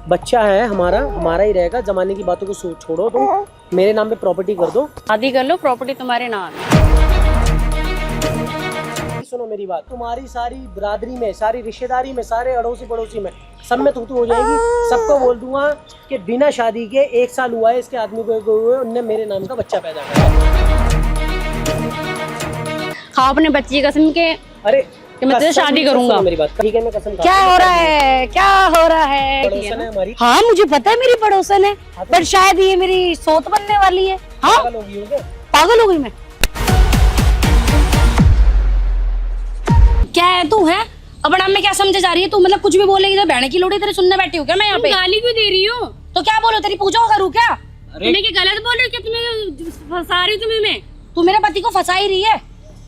बच्चा है हमारा, हमारा ही रहेगा। जमाने की बातों को छोड़ो, तुम मेरे नाम पे प्रॉपर्टी कर दो। शादी कर लो, प्रॉपर्टी तुम्हारे नाम है। सुनो मेरी बात, तुम्हारी सारी बिरादरी में, सारी रिश्तेदारी में, सारे अड़ोसी पड़ोसी में सब में तू हो जाएगी। सबको बोल दूंगा कि बिना शादी के 1 साल हुआ है इसके आदमी को हुए, उनने मेरे नाम का बच्चा पैदा किया। खाओ अपने बच्चे की कसम के। अरे कि मैं तुझसे शादी करूंगा। मेरी बात ठीक है, मैं कसम क्या हो रहा है, क्या हो रहा है? पड़ोसन है हमारी। हाँ मुझे पता है मेरी पड़ोसन है, पर शायद ये मेरी सोत बनने वाली है। हाँ पागल होगी हो क्या? पागल हो गई मैं। क्या है तू है? अब नाम में क्या समझे जा रही है तू? मतलब कुछ भी बोलेगी तो बहन की लोड़ी तेरे सुनने बैठी हो क्या? मैं यहाँ पे गाली क्यों दे रही हूँ? तो क्या बोलो, तेरी पूजा करूँ क्या? तुम्हें क्या गलत बोल रही हो? क्या तुम्हें फंसा रही हूँ तुम्हें मैं? तू मेरे पति को फंसा ही रही है।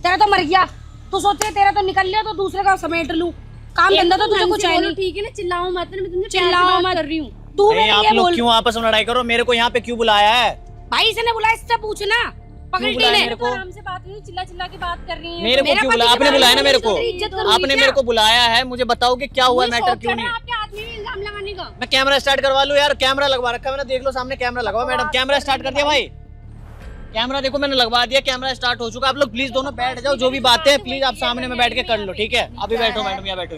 तेरा तो मर गया, तू सोच रही तेरा तो निकल लिया तो दूसरे का समेट लूं। काम धंधा तो तुझे कुछ है नहीं। ठीक है ना, चिल्लाओ मत, मैं तुमसे चिल्लाओ मत कर रही हूँ। तू मेरे आप लिए लोग बोल। क्यों आपस में लड़ाई करो? मेरे को यहाँ पे क्यों बुलाया है? भाई इसने बुलाया, इससे पूछना। पकड़ी बुलाया ने मेरे को? आराम से बात हुई, चिल्ला चिल्ला के बात कर रही है। मेरे को मेरा क्यों पति बुलाया? के आपने बारे बुलाया ना में मेरे तो को, तेरी इज्जत करूंगी आपने क्या? मेरे को बुलाया है। मुझे बताओ कि क्या हुआ, मैटर क्यों नहीं? आपके आदमी में इल्जाम लगाने का। मैं कैमरा स्टार्ट करवा लूं यार? कैमरा लगवा रखा है मैंने, देख लो सामने कैमरा लगा हुआ। मैडम कैमरा स्टार्ट कर दिया भाई, कैमरा देखो मैंने लगवा दिया, कैमरा स्टार्ट हो चुका। आप लोग प्लीज दोनों बैठ जाओ, जो भी बातें हैं प्लीज आप सामने में बैठ के कर लो, ठीक है? अभी बैठो मैडम, यहाँ बैठो।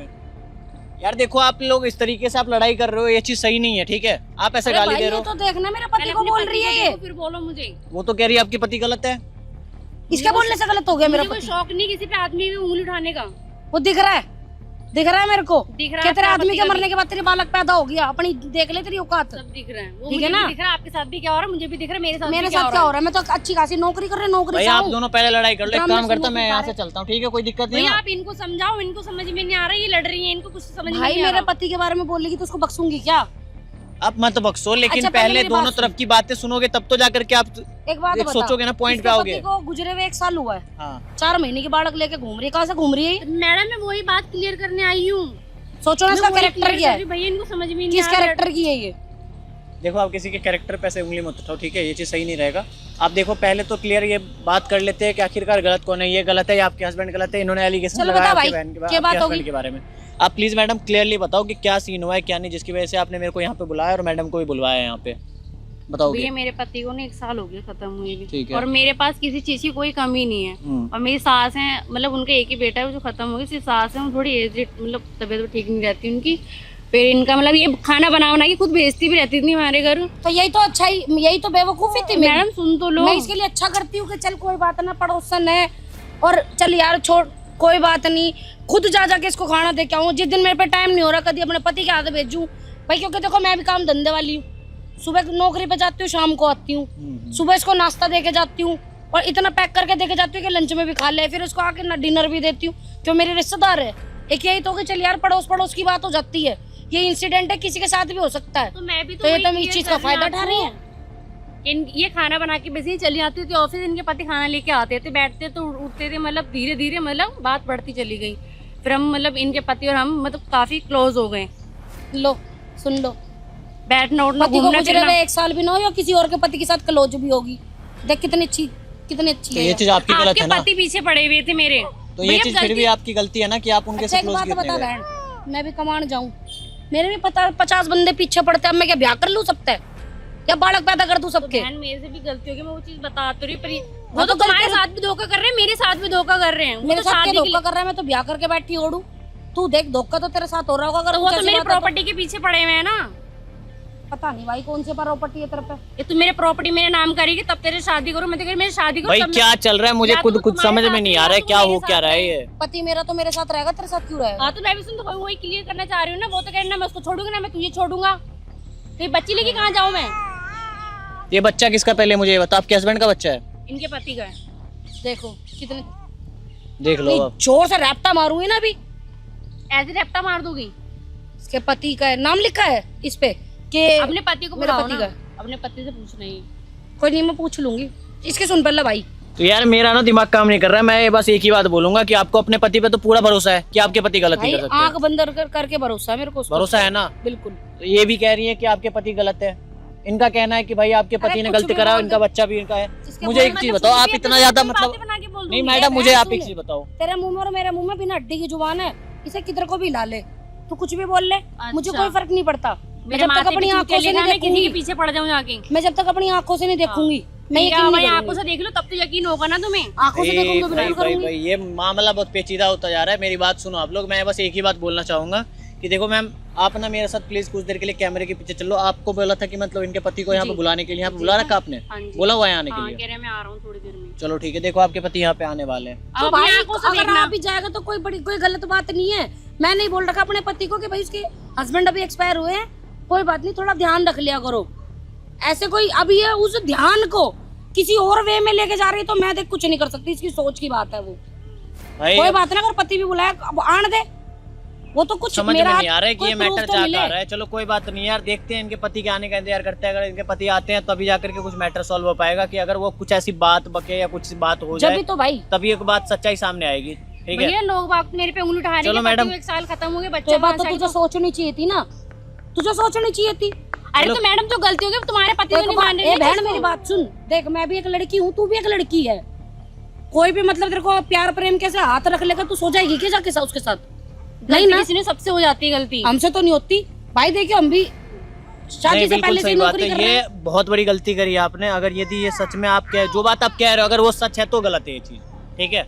यार देखो आप लोग इस तरीके से आप लड़ाई कर रहे हो, ये चीज सही नहीं है, ठीक है? आप ऐसे गाली दे रहे हो। तो देखना मेरे पति को बोल रही है ये। फिर बोलो मुझे। वो तो कह रही है आपकी पति गलत है। इसके बोलने से गलत हो गया मेरा मुझे कोई पति। शौक नहीं किसी पे आदमी में उंगली उठाने का। वो दिख रहा है, दिख रहा है मेरे को। दिख रहा कि है तेरे आपका आदमी पति के का मरने के बाद तेरी बालक पैदा हो गया। अपनी देख ले तेरी औकात। सब दिख रहा है, वो ठीक मुझे है ना? भी दिख रहा है। आपके साथ भी क्या हो रहा है मुझे भी दिख रहा है, मेरे साथ मेरे भी क्या साथ क्या हो रहा है? मैं तो अच्छी खासी नौकरी कर रही हूँ, नौकरी भाई से आप हूँ। दोनों पहले लड़ाई कर लो, एक ड्रामे काम से करता मैं मुंह यहाँ दिखा से चलता हूँ, ठीक है? कोई दिक्कत नहीं भैया है। आप इनको समझाओ, इनको समझ में नहीं आ रहा, ये लड़ रही है, इनको कुछ समझ में भाई नहीं आ मेरे रहा। पति के बारे में बोलेगी तो उसको बख्शूंगी क्या? अब मत बख्सो, लेकिन अच्छा, पहले पहले मेरी दोनों बात तरफ की बातें सुनोगे तब तो जाकर के आप एक बात एक बता, सोचोगे ना, पॉइंट पे इसके आओगे। पति को गुजरे हुए 1 साल हुआ है, हाँ 4 महीने की बालक लेके घूम रही है। कहाँ से घूम रही है ये? मैडम मैं वही बात क्लियर करने आई हूँ। सोचो ना इसका कैरेक्टर क्या है, भैया इनको समझ में नहीं किस आ रहा। कैरेक्टर की है ये? देखो आप किसी के कैरेक्टर पे ऐसे उंगली मत उठाओ, ठीक है? ये चीज़ सही नहीं रहेगा। आप देखो पहले तो क्लियर ये बात कर लेते हैं कि आखिरकार गलत कौन है। ये गलत है या आपके हस्बैंड गलत है? इन्होंने एलिगेशन चलो लगाया बता आपके भाई, बहन के क्या बात आपके होगी? हस्बैंड के बारे में। आप प्लीज मैडम क्लियरली बताओ कि क्या सीन हुआ है क्या नहीं, जिसकी वजह से आपने मेरे को यहाँ पे बुलाया और मैडम को भी बुलवाया है यहाँ पे। बताओगे? भैया मेरे पति को ना 1 साल हो गया खत्म हुए भी, ठीक है। और मेरे पास किसी चीज की कोई कमी नहीं है। और मेरी सास है, मतलब उनका एक ही बेटा है जो खत्म हो गया। सिर्फ सास है, वो थोड़ी एज, मतलब तबीयत ठीक नहीं रहती उनकी। फिर इनका मतलब ये खाना बना के खुद भेजती भी रहती थी हमारे घर। तो यही तो अच्छा ही, यही तो बेवकूफी थी मेरी। मैडम सुन तो लो। मैं इसके लिए अच्छा करती हूँ कि चल कोई बात ना, पड़ोसन है और चल यार छोड़, कोई बात नहीं, खुद जा जाके इसको खाना दे के आऊँ। जिस दिन मेरे पे टाइम नहीं हो रहा कभी अपने पति के हाथ भेजूँ भाई, क्योंकि देखो मैं भी काम धंधे वाली हूँ। सुबह नौकरी पे जाती हूँ, शाम को आती हूँ। सुबह इसको नाश्ता दे के जाती हूँ और इतना पैक करके दे के जाती हूँ कि लंच में भी खा ले। फिर उसको आके डिनर भी देती हूँ, जो मेरे रिश्तेदार है। एक यही तो कि चल यार पड़ोस पड़ोस की बात हो जाती है। ये इंसिडेंट है, किसी के साथ भी हो सकता है। तो मैं भी तो ये वही तुम इस clear चीज कर का रही फायदा हूँ उठा रही है। आपको। ये खाना बना के वैसे ही चली जाती थी ऑफिस, इनके पति खाना लेके आते थे, बैठते तो उठते थे। मतलब धीरे धीरे मतलब बात बढ़ती चली गई। फिर हम मतलब इनके पति और हम मतलब काफी क्लोज हो गए। लो सुन लो, बैठना उठना पति को घूमना गुजरे फिरना। हुए 1 साल भी ना हो या किसी और के पति के साथ क्लोज भी होगी। देख कितनी अच्छी तो है। ये चीज आपकी गलत आपके है ना? पति पीछे पड़े हुए थे मेरे। तो ये भैया चीज फिर भी गलती- आपकी गलती है ना कि आप उनके अच्छा से एक क्लोज बात क्यों बता नहीं गए? बहन, मैं भी कमाने जाऊं, मेरे भी 50 बंदे पीछे पड़ते हैं। अब मैं क्या ब्याह कर लूं सबसे, या बालक पैदा कर दूं सबके? बहन मेरे से भी गलती होगी, मैं वो चीज बता तो रही, पर वो हाँ, तो तो तुम्हारे गलती- साथ भी धोखा कर रहे हैं, मेरे साथ भी धोखा कर रहे हैं। वो मेरे तो साथ शादी क्या के धोखा कर रहा है? मैं तो ब्याह करके बैठी ओढ़ू। तू देख धोखा तो तेरे साथ हो रहा होगा। अगर लिए- वो कुछ तो ऐसी मेरी बात है तो- प्रॉपर्टी के पीछे पड़े हुए हैं ना। पता नहीं भाई कौन सी प्रॉपर्टी है तेरे पे। ये तू मेरे प्रॉपर्टी मेरे नाम करेगी तब तेरे शादी करो। मैं तो कह रही मेरी शादी करो। भाई तब क्या चल रहा है मुझे या खुद तो कुछ तुम्हारे समझ साथ में नहीं है, आ रहा है, या क्या तो हो मेरे क्या साथ रहा है है। ये? पति मेरा तो मेरे साथ रहेगा, तेरे साथ क्यों रहेगा? हाँ तो मैं भी सुन, तो वही क्लियर करना चाह रही हूँ ना। वो तो कहना मैं उसको छोड़ूंगा ना, मैं तुझे छोड़ूंगा। तो ये बच्ची लेके कहाँ जाऊँ मैं? ये बच्चा किसका पहले मुझे ये बता? आपके हस्बैंड का बच्चा है? इनके पति का है। देखो कितने देख लो अब। जोर से रैप्टा मारूंगी ना अभी। ऐसे रैप्टा मार दूंगी। इसके पति का है, नाम लिखा है इस पे कि अपने पति को मेरे बुलाओ पति ना। का। अपने पति से पूछना ही। कोई नहीं, मैं पूछ लूंगी। इसके सुन पहले भाई। तो यार मेरा ना दिमाग काम नहीं कर रहा है। मैं बस एक ही बात बोलूंगा कि आपको अपने पति पे तो पूरा भरोसा है कि आपके पति गलत नहीं भाई कर सकते। आंख बंद करके भरोसा है मेरे को उस पर। भरोसा है ना? बिल्कुल। तो ये भी कह रही है कि आपके पति गलत है। इनका कहना है कि भाई आपके अरे पति ने कुछ गलती भी करा, बोल इनका दे। बच्चा भी इनका है। जिसके मुझे एक बोलना चीज तो बताओ, सुन आप भी इतना अपने ज्यादा बातें मतलब बना के बोल नहीं दूंगी। मैडम, मुझे बहन आप सुन एक ले। चीज बताओ। तेरे मुंह में और मेरे मुंह में बिना हड्डी की जुबान है। इसे किधर को भी ला ले, तू कुछ भी बोल ले, मुझे अच्छा। कोई फर्क नहीं पड़ता। मेरे जब तक माथे पे अपनी चूतिया आंखों से लेगा, नहीं मैं किसी के देखूंगी, पीछे पड़ जाऊं जाके। मैं जब तक अपनी आंखों से नहीं देखूंगी, मैं ठीक है, यकीन भाई नहीं आंखों करूंगी। से देख लो तब तो यकीन होगा ना तुम्हें। आंखों से देखूंगी तो भाई बिल्कुल भाई करूंगी। भाई ये मामला बहुत पेचीदा होता जा रहा है। मेरी बात सुनो आप लोग, मैं बस एक ही बात बोलना चाहूंगा कि देखो मैम, आप ना मेरे साथ प्लीज कुछ देर के लिए कैमरे के पीछे चलो। आपको बोला था कि मतलब इनके पति को यहाँ पे बुलाने के लिए, यहाँ पे बुला रखा आपने? हाँ जी। बोला हुआ है आने के हाँ, लिए? कह रहे हैं मैं आ रहा हूँ थोड़ी देर में। चलो ठीक है, देखो आपके पति यहाँ पे आने वाले हैं। अब तो अपनी भाई आंखों से अगर देखना। आप भी जाएगा तो कोई गलत बात नहीं है। मैं नहीं बोल रखा अपने पति को कि भाई उसके हस्बैंड अभी एक्सपायर हुए हैं, कोई बात नहीं, थोड़ा ध्यान रख लिया करो। ऐसे कोई अभी ये उस ध्यान को किसी और वे में लेके जा रही है तो मैं देख कुछ नहीं कर सकती, इसकी सोच की बात है वो। भाई कोई बात नहीं, अगर पति भी बुलाया अब आने दे, वो तो कुछ समझ में मेरा नहीं आ रहा है कि कोई ये proof मैटर तो क्या मिले। कर रहा है। चलो कोई बात नहीं यार, देखते हैं इनके पति के आने का इंतजार करते हैं। अगर इनके पति आते हैं तभी जाकर के कुछ मैटर सॉल्व हो पाएगा। कि अगर वो कुछ ऐसी बात बके या कुछ बात हो जाए जब भी तो भाई तभी एक बात सच्चाई सामने आएगी। ठीक है, भैया लोग बात मेरे पे उंगली उठा रहे चलो हैं। मैडम। 1 साल खत्म हो गया, तो बच्चा ये बात तो 5 साल तुझे सोचनी चाहिए थी ना, तुझे सोचनी चाहिए थी। अरे तो मैडम जो गलती होगी तुम्हारे पति को नहीं मान रहे। बहन मेरी बात सुन, देख मैं भी एक लड़की हूँ, तू भी एक लड़की है। कोई भी मतलब तेरे को प्यार प्रेम कैसे हाथ रख लेगा, तू सो जाएगी क्या जाके उसके साथ? नहीं ना, किसी ने सबसे हो जाती है गलती। हमसे तो नहीं होती भाई। देखिए हम भी शादी नहीं से बिल्कुल पहले से सही बात नौकरी है। कर रहे ये हैं। बहुत बड़ी गलती करी आपने। अगर यदि ये सच में आप कह, जो बात आप कह रहे हो अगर वो सच है तो गलत है ये चीज, ठीक है।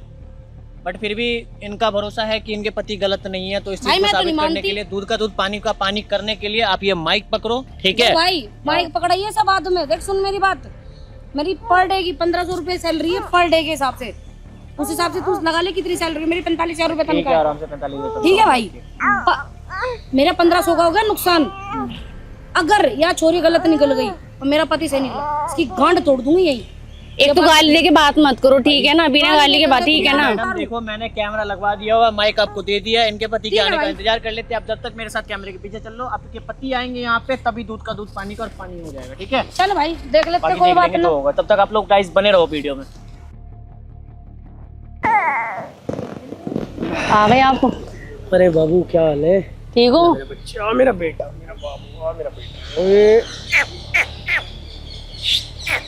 बट फिर भी इनका भरोसा है कि इनके पति गलत नहीं है, तो इस भाई चीज को मैं तो साबित नहीं करने मानती। के लिए दूध का दूध पानी का पानी करने के लिए आप ये माइक पकड़ो, ठीक है। तो भाई माइक पकड़ाइए सब बाद में। देख सुन मेरी बात, मेरी पर डे की 1500 रुपए सैलरी है पर डे के हिसाब से। उस हिसाब से तू लगा ले कितनी सैलरी, मेरी 45,000 रुपए ठीक है, तनख्वाह है। आराम से 45,000। ठीक है भाई, मेरा 1500 का हो गया नुकसान। अगर या छोरी गलत निकल गई और मेरा पति से निकला, इसकी गांड तोड़ दूंगी यही। एक तो गाली देके बात मत करो, ठीक है ना, बिना गाली के बात, ठीक है ना। मैडम देखो मैंने कैमरा लगवा दिया हुआ, माइक आपको दे दिया। इनके पति के आने का इंतजार कर लेते हैं आप। जब तक मेरे साथ कैमरे के पीछे चल लो, आपके पति आएंगे यहाँ पे तभी दूध का दूध पानी का और पानी हो जाएगा, ठीक है। चल भाई देख लेते बाकी कोई देख बात लेंगे नहीं। तो होगा। तब तक आप लोग गाइस बने रहो वीडियो में। आ गए आप, अरे बाबू क्या हाल है? ठीक हो? बच्चा, मेरा बेटा, मेरा बाबू, मेरा बेटा। ओए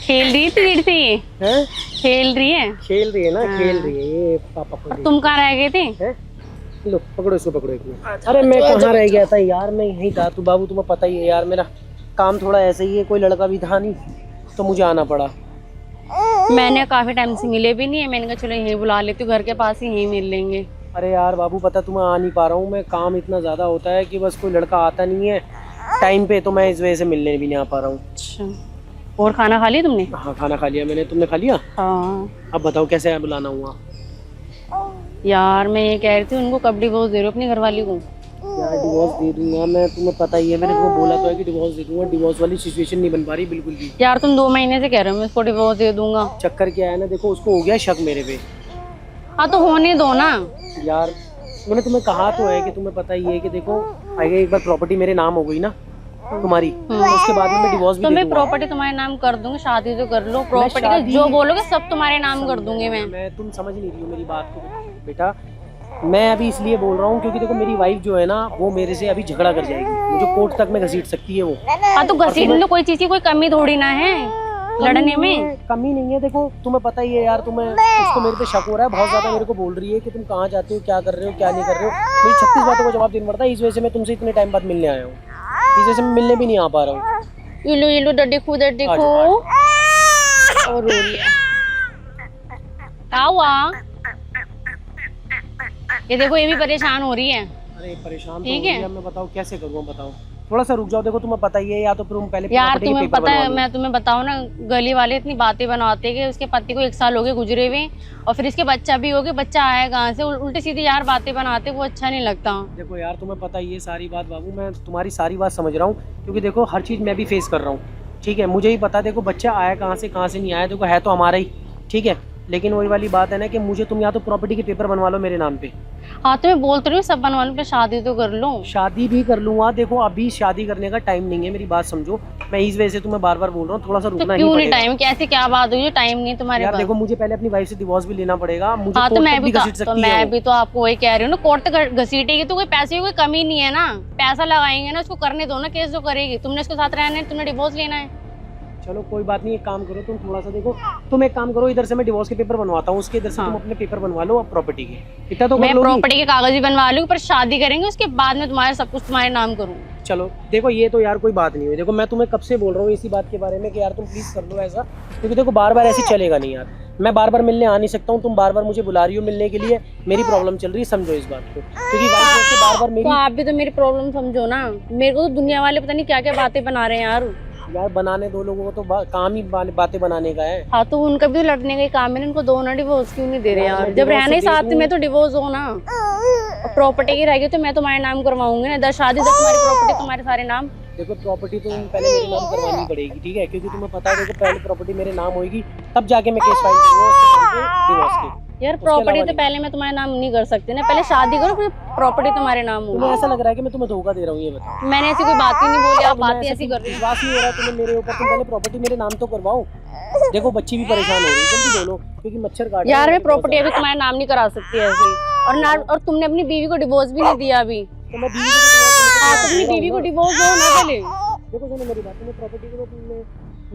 खेल रही थी देर से ये, हैं? खेल रही है। खेल रही है ना, खेल रही है। ये पापा को दे। तुम कहाँ रह गए थे? हैं? लो पकड़ो इसको, पकड़ो एक मिनट। अरे मैं कहाँ रह गया था यार, मैं यहीं था। तू बाबू तुम्हें पता ही है यार, मेरा काम थोड़ा ऐसे ही है, कोई लड़का भी था नहीं तो मुझे आना पड़ा। मैंने काफी टाइम से मिले भी नहीं है, मैंने कहा चलो यहीं बुला लेती हूँ, घर के पास ही यहीं मिल लेंगे। अरे यार बाबू पता तुम्हें आ नहीं पा रहा हूँ मैं, काम इतना ज़्यादा होता है कि बस कोई लड़का आता नहीं है टाइम पे, तो मैं इस वजह से मिलने भी नहीं आ पा रहा हूँ। अच्छा, और खाना खा लिया तुमने? हाँ खाना खा लिया मैंने, तुमने खा लिया? हाँ अब बताओ कैसे बुलाना हुआ? यार मैं ये कह रही थी, उनको कब डिवोर्स दे रहे हो अपनी घरवाली को? यार डिवोर्स दे दूंगा मैं, तुम्हें पता ही है, मैंने तुम्हें बोला तो है कि डिवोर्स दे दूंगा। डिवोर्स वाली सिचुएशन नहीं बन पा रही बिल्कुल भी। यार तुम 2 महीने से कह रहे हो मैं इसको डिवोर्स दे दूंगा। चक्कर क्या है ना, देखो उसको हो गया शक मेरे पे। हाँ तो होने दो ना। यार मैंने तुम्हें कहा तो है कि तुम्हें पता ही है कि देखो आगे एक बार प्रॉपर्टी मेरे नाम हो गई ना तुम्हारी, तो उसके बाद में मैं डिवोर्स भी तो दे मैं दूंगा। प्रॉपर्टी तुम्हारे नाम कर दूंगी, शादी तो कर लो, प्रॉपर्टी का शादी- जो बोलोगे सब तुम्हारे नाम कर दूंगी मैं। तुम समझ नहीं रही हो मेरी बात को बेटा। मैं अभी इसलिए बोल रहा हूँ क्योंकि देखो मेरी वाइफ जो है ना वो मेरे से अभी झगड़ा कर जाएगी, मुझे कोर्ट तक में घसीट सकती है वो। हाँ तो घसीट लो, कोई चीज की कोई कमी थोड़ी ना है लड़ने में। कमी नहीं है, देखो तुम्हें पता ही है यार, तुम्हें उसको मेरे पे शक हो रहा है बहुत ज्यादा, मेरे को बोल रही है कि तुम कहाँ जाते हो, क्या कर रहे हो, क्या नहीं कर रहे हो। मुझे 36 बातों का जवाब देना पड़ता है, इस वजह से मैं तुमसे इतने टाइम बाद मिलने आया हूँ, इस वजह से मैं मिलने भी नहीं आ पा रहा हूँ। ये लो देखो उधर देखो, और रो रही है। क्या हुआ? ये देखो ये भी परेशान हो रही है। अरे परेशान तो ठीक हो है। रही है, मैं बताओ कैसे करूँ, बताओ थोड़ा सा रुक जाओ। देखो तुम्हें पता ही है, या तो फिर हम पहले यार property के तुम्हें paper पता है, बनवा लो। मैं तुम्हें बताऊं ना, गली वाले इतनी बातें बनाते हैं कि उसके पति को 1 साल हो गए गुजरे हुए, और फिर इसके बच्चा भी हो गया, बच्चा आया कहाँ से, उल्टी सीधी यार बातें बनाते, वो अच्छा नहीं लगता। देखो यार तुम्हें पता ही है सारी बात बाबू, मैं तुम्हारी सारी बात समझ रहा हूँ क्योंकि देखो हर चीज़ मैं भी फेस कर रहा हूँ, ठीक है। मुझे ही पता है देखो बच्चा आया कहाँ से नहीं आया, देखो है तो हमारा ही, ठीक है। लेकिन वही वाली बात है ना कि मुझे तुम या तो प्रॉपर्टी के पेपर बनवा लो मेरे नाम पे। हाँ तो मैं बोल तो रही हूँ सब बनवा लो, पे शादी तो कर लो। शादी भी कर लूँगा, देखो अभी शादी करने का टाइम नहीं है, मेरी बात समझो। मैं इस वजह से तुम्हें बार बार बोल रहा हूँ, थोड़ा सा तो रुकना ही क्यों नहीं पड़ेगा। टाइम, कैसे क्या बात हुई जो टाइम नहीं है तुम्हारे यार पास? देखो मुझे पहले अपनी वाइफ से डिवोर्स भी लेना पड़ेगा, मुझे हाँ तो कोर्ट मैं तक भी भी घसीट सकती है मैं वो। भी तो आपको वही कह रही हूँ ना, कोर्ट तक घसीटेगी तो कोई पैसे की कोई कमी नहीं है ना, पैसा लगाएंगे ना, उसको करने दो ना, केस जो करेगी। तुमने उसके साथ रहना है, तुमने डिवोर्स लेना है। चलो कोई बात नहीं, एक काम करो तुम थोड़ा सा देखो, तुम एक काम करो, इधर से मैं डिवोर्स के पेपर बनवाता हूँ, उसके इधर से तुम अपने पेपर बनवा लो प्रॉपर्टी के, इतना तो कर मैं लोगी? प्रॉपर्टी के कागज भी बनवा लूँ, पर शादी करेंगे उसके बाद में तुम्हारे सब कुछ तुम्हारे नाम करूँ। चलो देखो ये तो यार कोई बात नहीं हुई। देखो मैं तुम्हें कब से बोल रहा हूँ इसी बात के बारे में कि यार तुम प्लीज कर लो ऐसा, क्योंकि देखो बार बार ऐसे चलेगा नहीं यार। मैं बार बार मिलने आ नहीं सकता हूँ, तुम बार बार मुझे बुला रही हो मिलने के लिए, मेरी प्रॉब्लम चल रही है, समझो इस बात को। क्योंकि बार बार तो मेरी आप भी तो मेरी प्रॉब्लम समझो ना। मेरे को तो दुनिया वाले पता नहीं क्या क्या बातें बना रहे हैं यार बनाने दो लोगों को तो काम ही बातें बनाने का है। हाँ तो उनका भी तो लड़ने का ही काम है, उनको दो ना डिवोर्स क्यों नहीं दे रहे यार? जब रहने ही साथ में तो डिवोर्स हो ना। प्रॉपर्टी की रहेगी तो मैं तुम्हारे नाम करवाऊंगी ना, 10 शादी तक तुम्हारी प्रॉपर्टी तुम्हारे सारे नाम। देखो प्रॉपर्टी तो पहले मेरे नाम करवानी पड़ेगी, ठीक है? क्योंकि तुम्हें पता है देखो पहले प्रॉपर्टी मेरे नाम होगी तब जाके मैं केस फाइल करूंगा डिवोर्स के। यार प्रॉपर्टी तो पहले मैं तुम्हारे नाम नहीं कर सकती ना, पहले शादी करो फिर प्रॉपर्टी तुम्हारे नाम तुम्हें होगी। ऐसा लग रहा है कि मैं तुम्हें धोखा दे रहा हूँ? ये बताओ। मैंने ऐसी कोई बात ही नहीं बोली, आप बातें ऐसी कर रही हो। विश्वास नहीं हो रहा तुम्हें मेरे ऊपर, तुम पहले प्रॉपर्टी मेरे नाम तो करवाओ। देखो बच्ची भी परेशान हो रही है, जल्दी बोलो क्योंकि मच्छर काट यार मैं प्रॉपर्टी अभी तुम्हारे नाम नहीं करा सकती ऐसे ही। और तुमने अपनी बीवी को डिवोर्स भी नहीं दिया अभी। तो मैं बीवी को हाँ तो अपनी बीवी को डिवोर्स दो ना पहले। देखो सुनो मेरी बात, तुम्हें प्रॉपर्टी को तुमने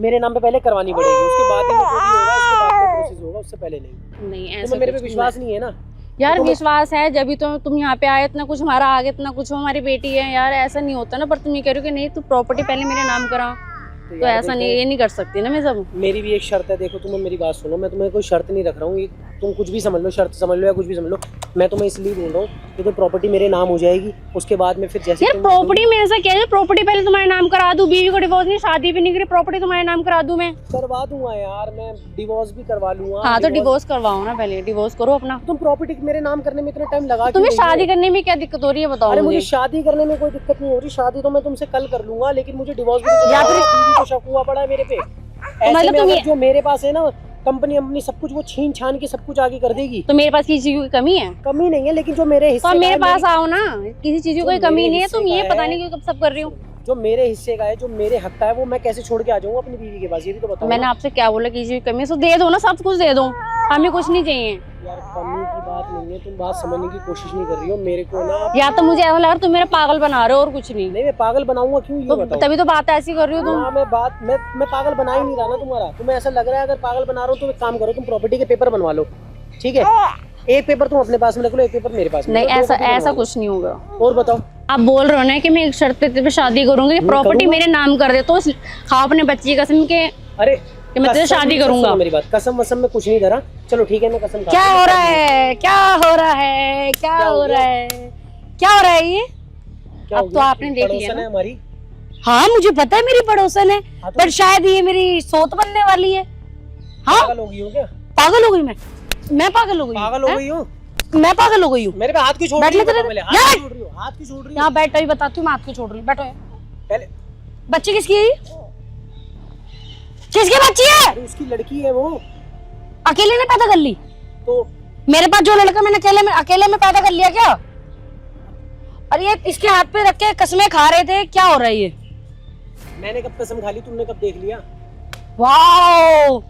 मेरे नाम पे पहले करवानी पड़ेगी, उसके बाद ही जो भी होगा उसके बाद का प्रोसेस होगा, उससे पहले नहीं। नहीं ऐसा तुम्हें मेरे पे कुछ विश्वास नहीं है ना? यार विश्वास है जब भी तो तुम यहाँ पे आए, इतना कुछ हमारा आगे, इतना कुछ हमारी बेटी है यार, ऐसा नहीं होता ना। पर तुम ये कह रहे हो कि नहीं तू प्रॉपर्टी पहले मेरे नाम करा, तो ऐसा नहीं, ये नहीं कर सकती ना मैं सब। मेरी भी एक शर्त है, देखो तुम्हें मेरी बात सुनो, मैं तुम्हें कोई शर्त नहीं रख रहा हूँ, तुम कुछ भी समझ लो, शर्त समझ लो या कुछ भी समझ लो, मैं तुम्हें इसलिए बोल रहा हूँ कि तो प्रॉपर्टी मेरे नाम हो जाएगी, उसके बाद में फिर जैसे यार प्रॉपर्टी में ऐसा क्या है, प्रॉपर्टी पहले तुम्हारे नाम करा दूं, बीवी को डिवोर्स नहीं, शादी भी नहीं करी, प्रॉपर्टी तुम्हारे नाम करा दूं मैं? करवा दूंगा यार, मैं डिवोर्स भी करवा लूंगा। हाँ तो डिवोर्स करवाओ ना, पहले डिवोर्स करो अपना। तुम प्रॉपर्टी मेरे नाम करने में इतना टाइम लगा तुम्हें शादी करने में क्या दिक्कत हो रही है बताओ? अरे मुझे शादी करने में कोई दिक्कत नहीं हो रही, शादी तो मैं तुमसे कल कर लूंगा, लेकिन मुझे डिवोर्स भी या फिर बीवी को शक हुआ पड़ा है मेरे पे। ऐसे में अगर जो मेरे पास है ना कंपनी अपनी सब कुछ वो छीन छान के सब कुछ आगे कर देगी। तो मेरे पास किसी चीज की कमी है? कमी नहीं है, लेकिन जो मेरे हिस्से तो मेरे पास आओ ना, किसी चीज की कोई कमी नहीं है। तुम ये पता नहीं क्यों कब सब कर रही हो। जो मेरे हिस्से का है, जो मेरे हक का है, वो मैं कैसे छोड़ के आ जाऊंगा अपनी बीवी के पास, ये भी तो बताओ। मैंने आपसे क्या बोला किसी की कमी है? तो दे दो ना, सब कुछ दे दो, हमें कुछ नहीं चाहिए। यार कमी की बात नहीं है, तुम बात समझने की कोशिश नहीं कर रही हो मेरे को ना। या तो मुझे ऐसा लग रहा है तुम मेरा पागल बना रहे हो और कुछ नहीं। नहीं मैं पागल बनाऊंगा क्यों, ये बताओ। तभी तो बात ऐसी कर रही हो तुम। हाँ मैं पागल बना ही नहीं रहा ना तुम्हारा। तुम्हें ऐसा लग रहा है अगर पागल बना रहा हूँ तो एक काम करो, तुम प्रॉपर्टी के पेपर बनवा लो, ठीक है? एक पेपर तुम अपने पास में रख लो, एक पेपर मेरे पास में। नहीं ऐसा कुछ नहीं होगा। और बताओ। आप बोल रहे हो ना कि मैं एक शर्त पे शादी करूंगी, प्रॉपर्टी मेरे नाम कर दे, तो खाओ अपने बच्चे की कसम के। अरे कि मैं तेरे शादी करूंगा। मेरी बात, कसम वसम में कुछ नहीं धरा। चलो ठीक है मैं कसम क्या हो रहा है, क्या हो रहा है, क्या हो रहा है, क्या हो रहा है ये? अब तो आपने देख लिया ना हमारी। हाँ मुझे पता है मेरी पड़ोसन है, पर शायद ये मेरी सोत बनने वाली है। हाँ पागल हो गई हो क्या? पागल हो गई मैं पागल हो गई? पागल हो गई हूँ मैं? पागल हो गई हूँ? मेरे पे हाथ क्यों छोड़ रही हो? हाथ क्यों छोड़ रही हो? हाथ क्यों छोड़ रही हो? यहाँ बैठो ही बताती हूँ, मैं हाथ क्यों छोड़ रही हूँ। बैठो पहले बच्ची किसकी है? किसकी बच्ची है? अरे उसकी लड़की है वो। अकेले ने पैदा कर ली? तो मेरे पास जो लड़का मैंने अकेले में पैदा कर लिया क्या? और ये इसके हाथ पे रख के कसमें खा रहे थे, क्या हो रहा है ये? मैंने कब कसम खा ली, तुमने कब देख लिया? वाओ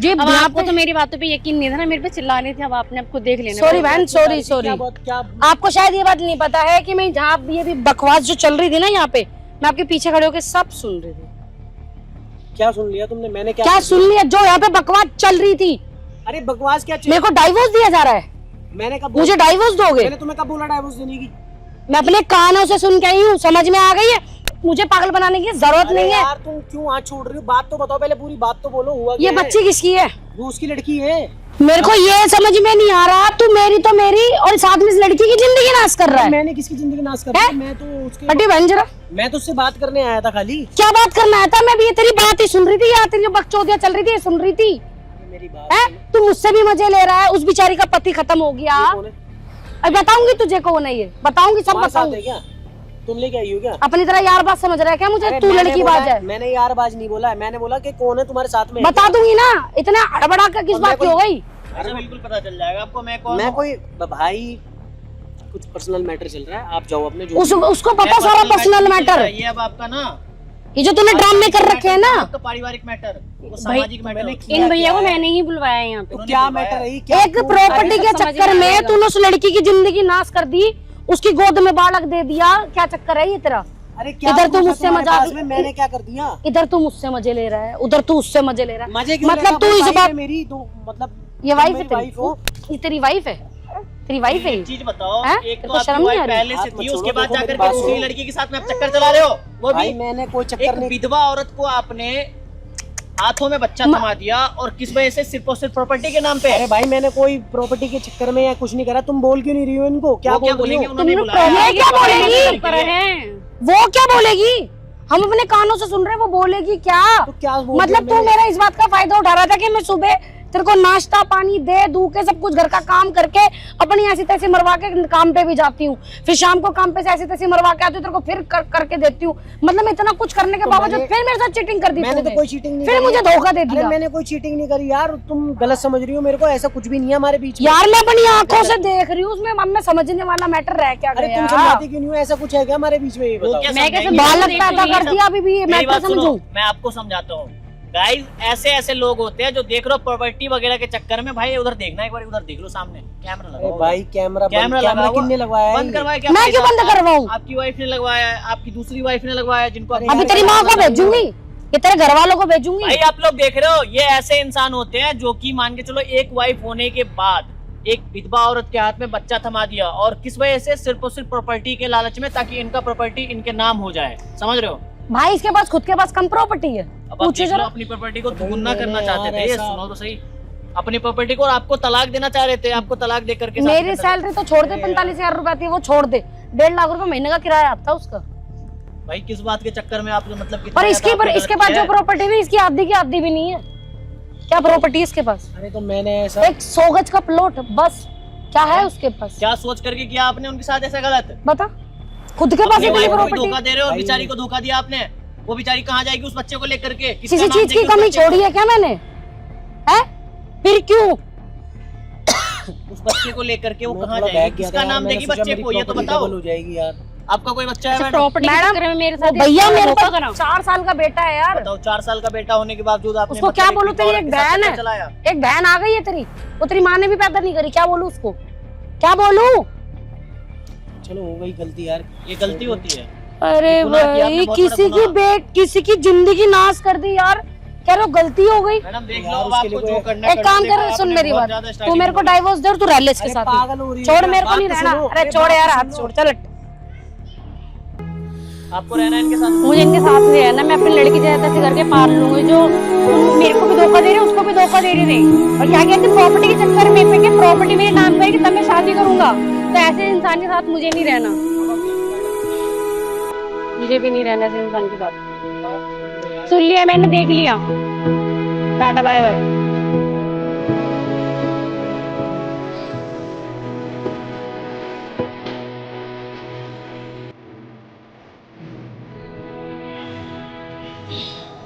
जी, आपको तो मेरी बातों पे यकीन नहीं था ना, मेरे पे चिल्ला रही थी, अब आपने आपको देख लेना। सॉरी बहन, सॉरी। आपको शायद ये बात नहीं पता है कि मैं जहाँ ये भी बकवास जो चल रही थी ना यहाँ पे, मैं आपके पीछे खड़े होकर सब सुन रही थी। क्या सुन लिया तुमने? मैंने क्या सुन लिया? जो यहाँ पे बकवास चल रही थी। अरे बकवास क्या? मेरे को डाइवोर्स दिया जा रहा है। मैंने कब? मुझे डाइवोर्स दोगे? मैंने तुम्हें कब बोला डाइवोर्स देने की? मैं अपने कानों से सुन के आई हूँ, समझ में आ गई है। मुझे पागल बनाने की जरूरत नहीं है। यार तुम क्यों हाथ छोड़ रही हो? बात तो बताओ पहले, पूरी बात तो बोलो। हुआ ये बच्ची किसकी है? वो उसकी लड़की है। मेरे को ये समझ में नहीं आ रहा, तू मेरी तो मेरी और साथ में इस लड़की की जिंदगी नाश कर रहा है। मैंने किसकी जिंदगी नाश कर रही? मैं तो उसके हटी बहन जरा। मैं तो उससे बात करने आया था खाली। क्या बात करना आया था? मैं भी ये तेरी बात ही सुन रही थी, या तेरी जो बकचोदियां चल रही थी ये सुन रही थी। मेरी बात है तू मुझसे भी मजे ले रहा है, उस बेचारी का पति खत्म हो गया। अब बताऊंगी तुझे कौन है ये, बताऊंगी, सब बताऊंगी। क्या तुम लेके आई हो क्या? अपनी तरह यार बात समझ रहा है क्या मुझे? तू लड़की बाज है। मैंने यार बाज नहीं बोला है, मैंने बोला कि कौन है तुम्हारे साथ में। बता दूंगी ना, इतना हड़बड़ा कर किस बात की हो गई? अरे बिल्कुल पता चल जाएगा आपको मैं कौन। मैं कोई भाई, कुछ पर्सनल मैटर चल रहा है, आप जाओ अपने जो उसको पता सारा पर्सनल मैटर। ये अब आपका ना, ये जो तूने ड्रामे कर रखे है ना, आपका पारिवारिक मैटर, वो सामाजिक मैटर। इन भैया को मैंने ही बुलवाया यहाँ पे। क्या मैटर है? एक प्रॉपर्टी के चक्कर में तूने उस लड़की की जिंदगी नाश कर दी, उसकी गोद में बालक दे दिया। क्या चक्कर है ये तेरा? अरे क्या इधर तू मुझसे मजाक, मैंने क्या कर दिया? इधर तू मुझसे मजे ले रहा है, उधर तू उससे मजे ले रहा है। मजे क्यों? मतलब तू इस बात, मेरी तो मतलब ये वाइफ है तेरी? ये तेरी वाइफ है? तेरी वाइफ है एक चीज बताओ, हैं? एक तेरे तो को आपकी शर्म नहीं वाइफ आ रही? पहले से आप थी, मत उसके छोड़ो, बाद देखो जाकर मेरी के बात दूसरी सुनो। लड़की के साथ में आप चक्कर चला रहे हो, वो भाई भी मैंने कोई चक्कर एक नहीं। विधवा औरत को आपने हाथों में बच्चा थमा दिया, और किस वजह से? सिर्फ और सिर्फ प्रॉपर्टी के नाम पे। अरे भाई मैंने कोई प्रॉपर्टी के चक्कर में या कुछ नहीं करा। तुम बोल क्यों नहीं रही हो इनको? क्या वो क्या बोल रही बोलेंगे? हो? उन्होंने तुमने बुलाया, ये क्या बोलेगी? पर है वो क्या बोलेगी? हम अपने कानों से सुन रहे हैं, वो बोलेगी क्या? तो क्या बोल मतलब रही हो? तू मेरा इस बात का फायदा उठा रहा था कि मैं सुबह तेरे को नाश्ता पानी दे दू के सब कुछ घर का काम करके अपनी ऐसी तैसी मरवा के काम पे भी जाती हूँ, फिर शाम को काम पे से ऐसी तैसी मरवा के आती हूँ, तेरे को फिर करके देती हूँ। मतलब इतना कुछ करने के तो बावजूद मैंने- फिर मेरे साथ चीटिंग कर दी मैंने तो तूने। कोई चीटिंग नहीं फिर करी मुझे है। धोखा दे अरे दिया। मैंने कोई चीटिंग नहीं करी यार, तुम गलत समझ रही हो मेरे को। ऐसा कुछ भी नहीं है हमारे बीच में। यार मैं अपनी आंखों से देख रही हूँ, उसमें मन में समझने वाला मैटर रह क्या अरे तुम गया? समझाती क्यों नहीं हो? ऐसा कुछ है क्या हमारे बीच में? ये वो बताओ। क्या मैं कैसे समझाएंगे? बालक देख पैदा रही कर दिया अभी भी, मेरी मैं क्या बात सुनो, समझूं? मैं आपको समझाता हूँ। गाइस, ऐसे ऐसे लोग होते हैं जो देख रहे हो प्रॉपर्टी वगैरह के चक्कर में, भाई उधर देखना, एक बार उधर देख लो, सामने कैमरा अरे लगाओ। भाई कैमरा कैमरा कैमरा लगाओ, किसने लगवाया है? बंद करवाया क्या? मैं भाई क्यों साहब, बंद करवाऊं? आपकी वाइफ ने लगवाया है, आपकी दूसरी वाइफ ने लगवाया है, जिनको अरे आप- अभी तेरी माँ को भेजूंगी, ये तेरे घर वालों को भेजूंगी। भाई आप लोग देख रहे हो, ये ऐसे इंसान होते हैं जो कि मान के चलो एक वाइफ होने के बाद एक विधवा औरत के हाथ में बच्चा थमा दिया, और किस वजह से? सिर्फ और सिर्फ प्रॉपर्टी के लालच में, ताकि इनका प्रॉपर्टी इनके नाम हो जाए। समझ रहे हो? भाई इसके पास खुद के पास कम प्रॉपर्टी है, अब आप पूछो देख लो, जरा। अपनी प्रॉपर्टी को भाई दुगुना करना मैंने चाहते यार थे, ये ऐसा- सुनो तो सही। अपनी प्रॉपर्टी को, और आपको तलाक देना चाह रहे थे, आपको तलाक दे करके साथ मेरी में सैलरी तो छोड़ दे, 45,000 रुपए आती है, वो छोड़ दे। 1.5 लाख रुपए महीने का किराया आता है उसका। भाई किस बात के चक्कर में आप मतलब कितना और इसके ज्यादा पर आपने इसके गलत पास किया जो है? प्रॉपर्टी है इसकी आधी की आधी भी नहीं है। क्या प्रॉपर्टी है इसके पास? अरे तो मैंने ऐसा एक 100 गज का प्लॉट बस, क्या है उसके पास? क्या सोच करके किया आपने उनके साथ ऐसा गलत? बता, खुद के पास अपनी इतनी वाइफ को भी प्रॉपर्टी, धोखा दे रहे हो, और भाई- बेचारी को धोखा दिया आपने। वो बेचारी कहाँ जाएगी उस बच्चे को लेकर के? किसका किसी नाम चीज की देगी उस कमी बच्चे को? छोड़ी है क्या मैंने? है फिर क्यों? उस बच्चे को लेकर के वो मैं कहाँ थोड़ा जाएगी? बैग गया था किसका यार, नाम मैंने देगी सोचा बच्चे मेरी को? ये तो property बताओ। double हो जाएगी यार। आपका कोई बच्चा है मैडम? प्रॉपर्टी के मैडम, चक्कर में मेरे वो साथ भैया इसका मेरे धोखा को करा। 4 साल का बेटा है यार। बताओ, 4 साल का बेटा होने के बावजूद आपने उसको मतलब क्या एक बोलूं? विधवा तेरी औरत एक के साथ बहन चक्कर है, चलाया। एक बहन आ गई है तेरी, वो तेरी माँ ने भी पैदा नहीं करी। क्या बोलूं उसको? क्या बोलूं? चलो हो गई गलती यार। ये गलती होती है। अरे ये गुनाह किया आपने, भाई, बहुत किसी बड़ा की गुनाह। किसी की जिंदगी नाश कर दी यार। कह रहे हो गलती हो गई? मैडम देख यार, लो, अब उसके आपको लिए जो कोई- करना है एक काम देखो, कर, सुन आपने मेरी बहुत बात, ज्यादा तू starting मेरे को में- डाइवोर्स दे और तू रह ले इसके अरे साथ पागल ही। हो रही है छोड़ यार, मेरे को बात नहीं तो रहना। सुनो। अरे अरे छोड़ बात यार, तो हाथ सुनो। छोड़, चल हट। आपको रहना है इनके साथ। मुझे इनके साथ में रहना, मैं अपनी लड़की जैसे तैसे करके पाल लूंगी। जो मेरे को भी धोखा दे रहे, उसको भी धोखा दे रहे थे। और क्या कहते प्रॉपर्टी के चक्कर में पे प्रॉपर्टी मेरे नाम करेगी तब मैं शादी करूंगा। तो ऐसे इंसान के साथ मुझे नहीं रहना, मुझे भी नहीं रहना ऐसे इंसान के साथ। सुन लिया मैंने, देख लिया। Tata bye bye.